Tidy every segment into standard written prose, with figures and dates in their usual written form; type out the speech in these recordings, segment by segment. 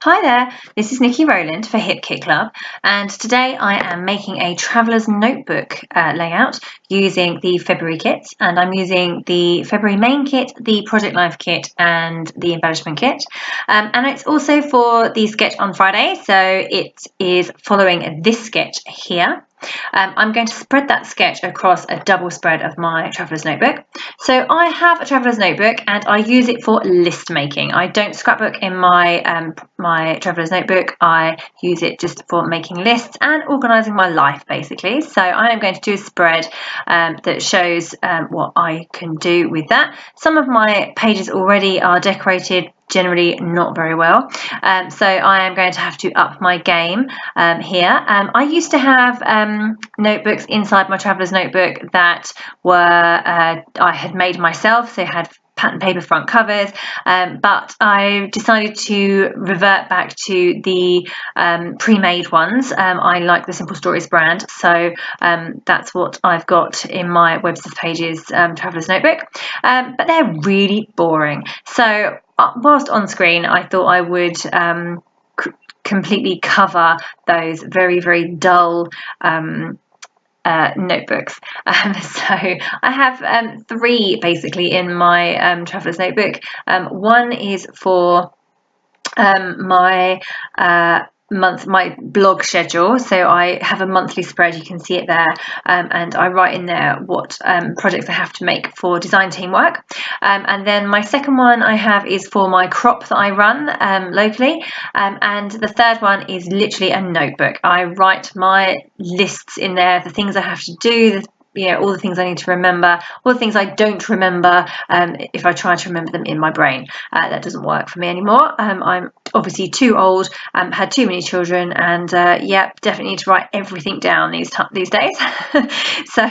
Hi there, this is Nikki Rowland for Hip Kit Club, and today I am making a traveller's notebook layout using the February kit, and I'm using the February main kit, the Project Life kit and the embellishment kit, and it's also for the sketch on Friday, so it is following this sketch here. I'm going to spread that sketch across a double spread of my traveller's notebook. So I have a traveller's notebook and I use it for list making. I don't scrapbook in my my traveller's notebook. I use it just for making lists and organising my life basically. So I am going to do a spread that shows what I can do with that. Some of my pages already are decorated, generally not very well, so I am going to have to up my game here. I used to have notebooks inside my traveller's notebook that were I had made myself, so had pattern paper front covers, but I decided to revert back to the pre-made ones. I like the Simple Stories brand, so that's what I've got in my Webster's Pages traveller's notebook, but they're really boring. So whilst on screen, I thought I would completely cover those very, very dull notebooks. So I have three basically in my traveller's notebook. One is for my my blog schedule, so I have a monthly spread, you can see it there, and I write in there what projects I have to make for design team work, and then my second one I have is for my crop that I run locally, and the third one is literally a notebook. I write my lists in there, the things I have to do, all the things I need to remember, all the things I don't remember, if I try to remember them in my brain. That doesn't work for me anymore. I'm obviously too old, had too many children, and definitely need to write everything down these days. So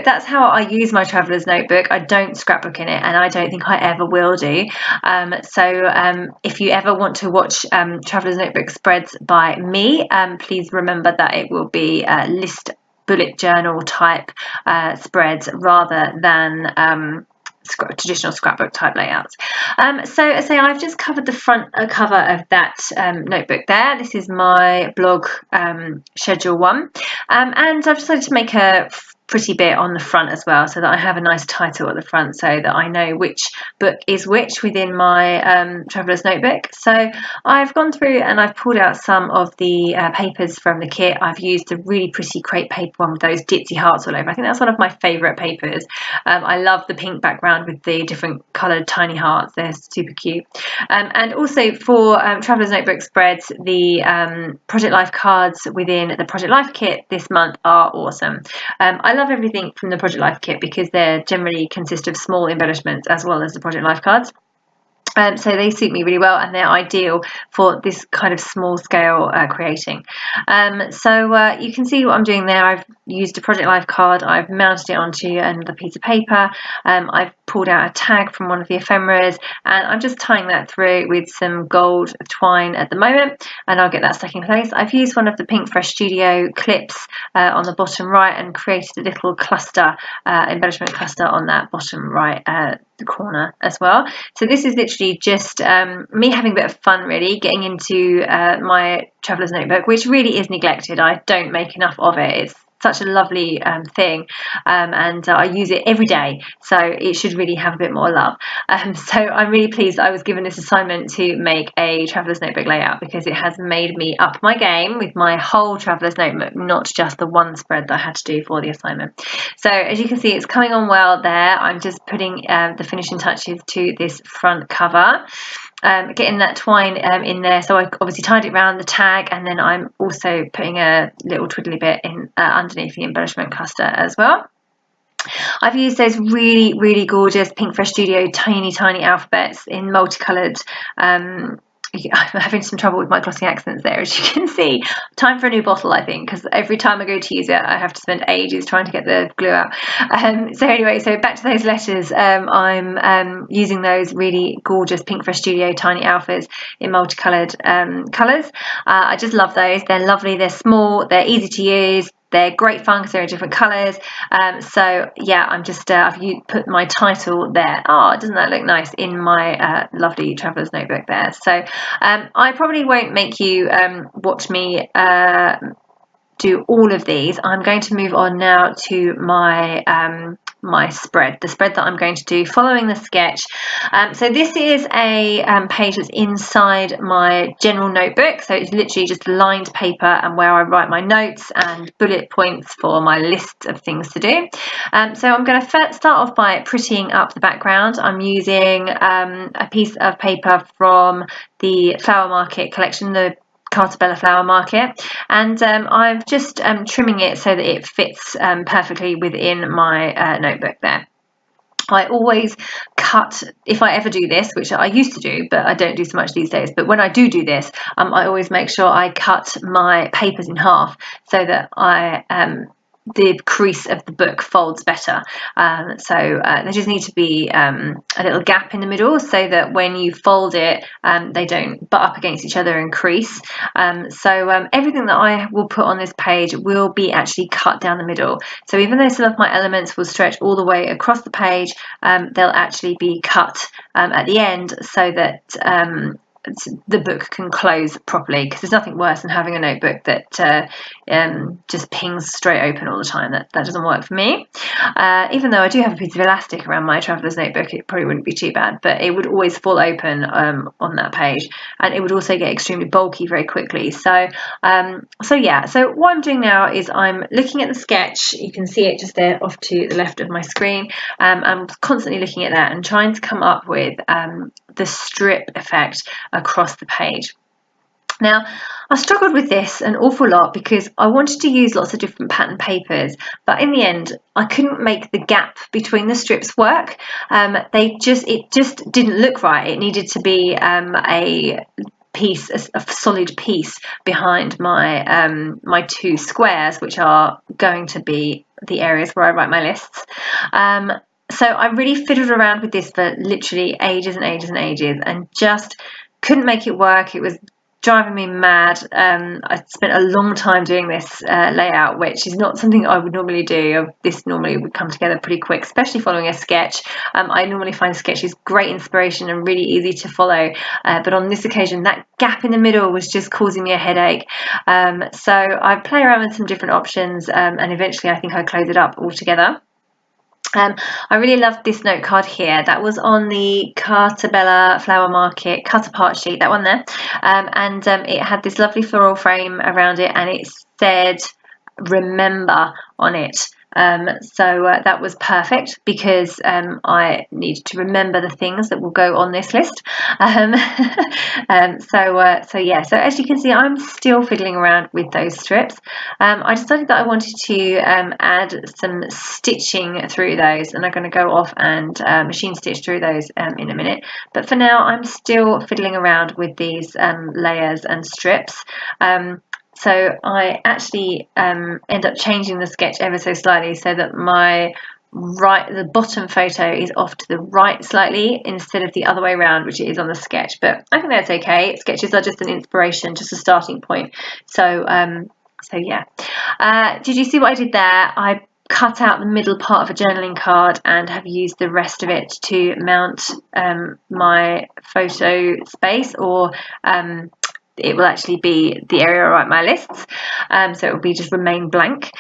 that's how I use my traveller's notebook. I don't scrapbook in it, and I don't think I ever will do. So if you ever want to watch traveller's notebook spreads by me, please remember that it will be list bullet journal type spreads rather than traditional scrapbook type layouts. So I've just covered the front cover of that notebook there. This is my blog schedule one, and I've decided to make a pretty bit on the front as well, so that I have a nice title at the front, so that I know which book is which within my traveller's notebook. So I've gone through and I've pulled out some of the papers from the kit. I've used a really pretty crepe paper one with those ditzy hearts all over. I think that's one of my favourite papers. I love the pink background with the different coloured tiny hearts. They're super cute. And also for traveller's notebook spreads, the Project Life cards within the Project Life kit this month are awesome. I love everything from the Project Life kit because they generally consist of small embellishments as well as the Project Life cards. So they suit me really well, and they're ideal for this kind of small scale creating. So you can see what I'm doing there. I've used a Project Life card, I've mounted it onto another piece of paper, I've pulled out a tag from one of the ephemeras, and I'm just tying that through with some gold twine at the moment, and I'll get that stuck in place. I've used one of the Pink Fresh Studio clips on the bottom right and created a little cluster, embellishment cluster on that bottom right corner as well. So this is literally just me having a bit of fun, really getting into my traveller's notebook, which really is neglected. I don't make enough of it. It's such a lovely thing, and I use it every day, so it should really have a bit more love. So I'm really pleased I was given this assignment to make a traveller's notebook layout, because it has made me up my game with my whole traveller's notebook, not just the one spread that I had to do for the assignment. So as you can see, it's coming on well there. I'm just putting the finishing touches to this front cover. Getting that twine in there, so I obviously tied it around the tag, and then I'm also putting a little twiddly bit in underneath the embellishment cluster as well. I've used those really, really gorgeous Pink Fresh Studio tiny alphabets in multicoloured. I'm having some trouble with my glossy accents there, as you can see. Time for a new bottle, I think, because every time I go to use it, I have to spend ages trying to get the glue out. So anyway, so back to those letters. I'm using those really gorgeous Pink Fresh Studio tiny alphas in multicoloured colours. I just love those. They're lovely. They're small. They're easy to use. they're great fun because they're in different colours. So yeah, I'm just I've put my title there. Oh, doesn't that look nice in my lovely traveller's notebook there? So I probably won't make you watch me do all of these. I'm going to move on now to my my spread, the spread that I'm going to do following the sketch. So this is a page that's inside my general notebook, so it's literally just lined paper and where I write my notes and bullet points for my list of things to do. So I'm going to start off by prettying up the background. I'm using a piece of paper from the Flower Market collection, the Carta Bella Flower Market, and I'm just trimming it so that it fits perfectly within my notebook there. I always cut, if I ever do this, which I used to do, but I don't do so much these days, but when I do this, I always make sure I cut my papers in half so that the crease of the book folds better. So there just needs to be a little gap in the middle so that when you fold it, they don't butt up against each other and crease. So everything that I will put on this page will be actually cut down the middle. So even though some of my elements will stretch all the way across the page, they'll actually be cut at the end so that the book can close properly, because there's nothing worse than having a notebook that just pings straight open all the time. That doesn't work for me. Even though I do have a piece of elastic around my traveller's notebook, it probably wouldn't be too bad, but it would always fall open on that page, and it would also get extremely bulky very quickly. So yeah, so what I'm doing now is I'm looking at the sketch. You can see it just there off to the left of my screen. I'm constantly looking at that and trying to come up with the strip effect across the page. Now, I struggled with this an awful lot because I wanted to use lots of different pattern papers, but in the end, I couldn't make the gap between the strips work. It just didn't look right. It needed to be a solid piece behind my my two squares, which are going to be the areas where I write my lists. So I really fiddled around with this for literally ages and ages and ages, and just couldn't make it work. It was driving me mad. I spent a long time doing this layout, which is not something I would normally do. This normally would come together pretty quick, especially following a sketch. I normally find sketches great inspiration and really easy to follow, but on this occasion that gap in the middle was just causing me a headache. So I play around with some different options, and eventually I think I close it up altogether. I really loved this note card here. That was on the Carta Bella Flower Market cut apart sheet, that one there. And it had this lovely floral frame around it, and it said "Remember" on it. So that was perfect because I need to remember the things that will go on this list. So yeah, so as you can see, I'm still fiddling around with those strips. I decided that I wanted to add some stitching through those, and I'm going to go off and machine stitch through those in a minute. But for now, I'm still fiddling around with these layers and strips. So I actually end up changing the sketch ever so slightly so that the bottom photo is off to the right slightly instead of the other way around, which it is on the sketch. But I think that's okay. Sketches are just an inspiration, just a starting point. So yeah. Did you see what I did there? I cut out the middle part of a journaling card and have used the rest of it to mount my photo space, or it will actually be the area I write my lists, so it will be just remain blank.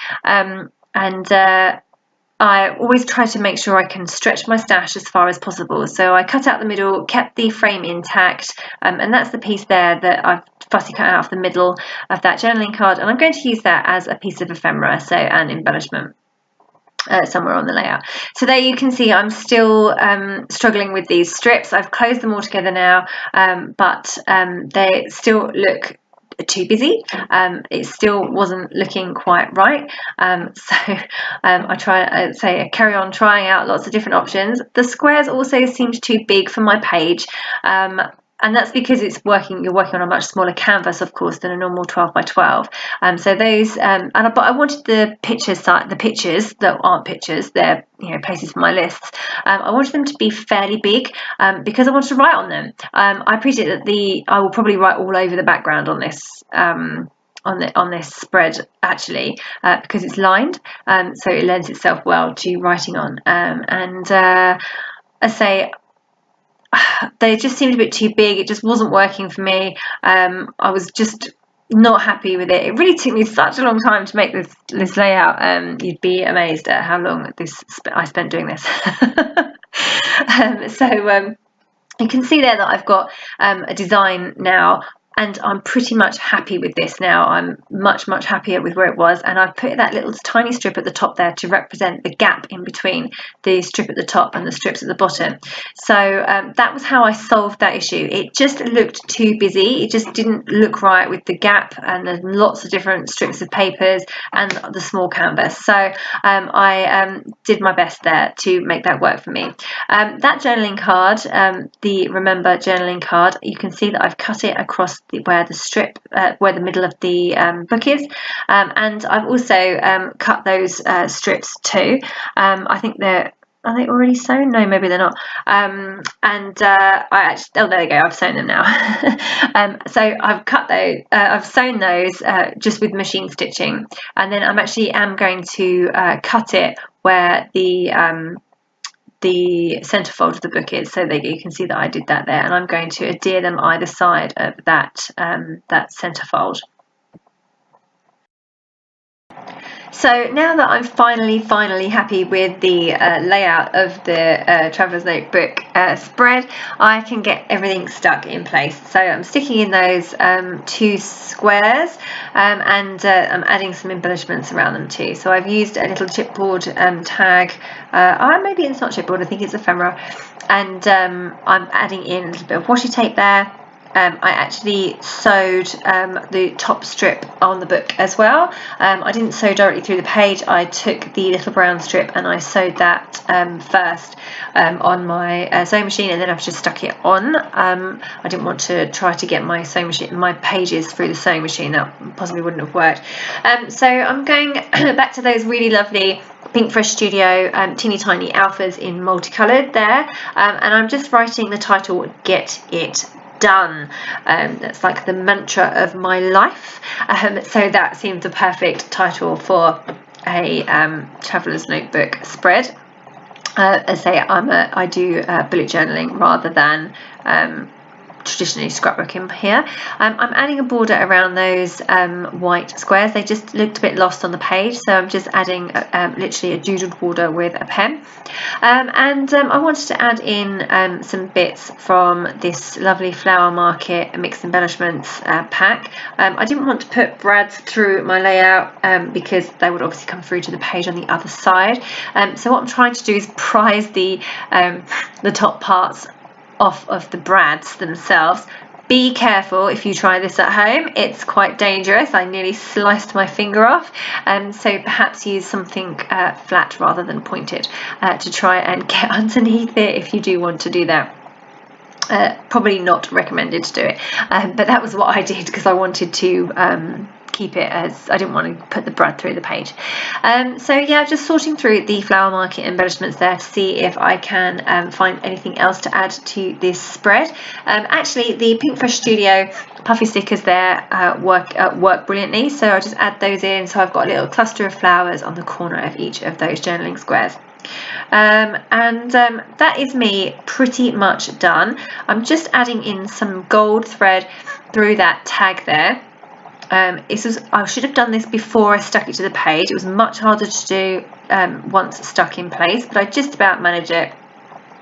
I always try to make sure I can stretch my stash as far as possible, so I cut out the middle, kept the frame intact, and that's the piece there that I've fussy cut out of the middle of that journaling card, and I'm going to use that as a piece of ephemera, so an embellishment. Somewhere on the layout. So there you can see I'm still struggling with these strips. I've closed them all together now, but they still look too busy. It still wasn't looking quite right. So I carry on trying out lots of different options. The squares also seemed too big for my page. And that's because you're working on a much smaller canvas, of course, than a normal 12 by 12. So those, but I wanted the pictures that aren't pictures, they're places for my lists. I wanted them to be fairly big because I wanted to write on them. I appreciate that I will probably write all over the background on this on this spread actually, because it's lined, so it lends itself well to writing on. And I say they just seemed a bit too big. It just wasn't working for me. I was just not happy with it. It really took me such a long time to make this layout. You'd be amazed at how long I spent doing this. So you can see there that I've got a design now, and I'm pretty much happy with this now. I'm much happier with where it was, and I've put that little tiny strip at the top there to represent the gap in between the strip at the top and the strips at the bottom. So that was how I solved that issue. It just looked too busy. It just didn't look right with the gap and the lots of different strips of papers and the small canvas. So I did my best there to make that work for me. That journaling card, the Remember journaling card, you can see that I've cut it across where the middle of the book is, and I've also cut those strips too. I think are they already sewn? No, maybe they're not. I actually, oh, there they go. I've sewn them now. So I've cut those. I've sewn those just with machine stitching, and then I'm going to cut it where the centerfold of the book is, so that you can see that I did that there, and I'm going to adhere them either side of that centerfold. So now that I'm finally happy with the layout of the Traveller's Notebook spread, I can get everything stuck in place. So I'm sticking in those 2 squares, and I'm adding some embellishments around them too. So I've used a little chipboard tag, maybe it's not chipboard, I think it's ephemera, and I'm adding in a little bit of washi tape there. I actually sewed the top strip on the book as well. I didn't sew directly through the page. I took the little brown strip and I sewed that first on my sewing machine, and then I've just stuck it on. I didn't want to try to get my pages through the sewing machine. That possibly wouldn't have worked. So I'm going back to those really lovely Pinkfresh Studio teeny tiny alphas in multicoloured there, and I'm just writing the title, Get It Done. That's like the mantra of my life, so that seemed the perfect title for a Traveller's Notebook spread. As I say, I do bullet journaling rather than traditionally scrapbooking here. I'm adding a border around those white squares. They just looked a bit lost on the page, so I'm just adding literally a doodled border with a pen. I wanted to add in some bits from this lovely Flower Market Mixed Embellishments pack. I didn't want to put brads through my layout because they would obviously come through to the page on the other side. So what I'm trying to do is prise the top parts off of the brads themselves. Be careful if you try this at home, it's quite dangerous. I nearly sliced my finger off, so perhaps use something flat rather than pointed to try and get underneath it if you do want to do that. Probably not recommended to do it, but that was what I did because I wanted to keep it, as I didn't want to put the brad through the page. So yeah, just sorting through the Flower Market embellishments there to see if I can find anything else to add to this spread. Actually, the Pinkfresh Studio puffy stickers there work brilliantly, so I'll just add those in. So I've got a little cluster of flowers on the corner of each of those journaling squares. That is me pretty much done. I'm just adding in some gold thread through that tag there. I should have done this before I stuck it to the page. It was much harder to do once stuck in place, but I just about managed it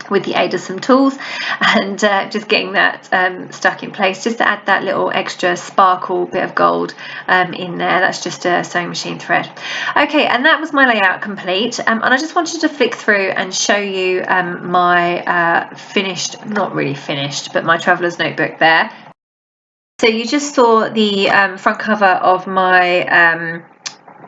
with the aid of some tools and just getting that stuck in place, just to add that little extra sparkle bit of gold in there. That's just a sewing machine thread. Okay, and that was my layout complete, and I just wanted to flick through and show you my finished, not really finished, but my Traveller's Notebook there. So you just saw the front cover of my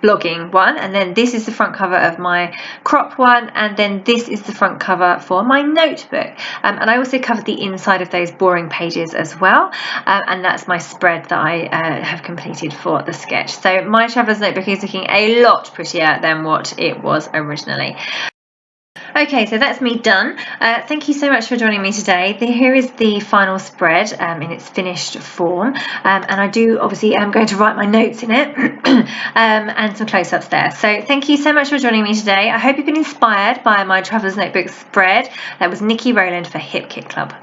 blogging one, and then this is the front cover of my crop one, and then this is the front cover for my notebook, and I also covered the inside of those boring pages as well, and that's my spread that I have completed for the sketch. So my Traveller's Notebook is looking a lot prettier than what it was originally. Okay, so that's me done. Thank you so much for joining me today. Here is the final spread in its finished form, and I do obviously am going to write my notes in it and some close-ups there. So thank you so much for joining me today. I hope you've been inspired by my Traveller's Notebook spread. That was Nikki Rowland for Hip Kit Club.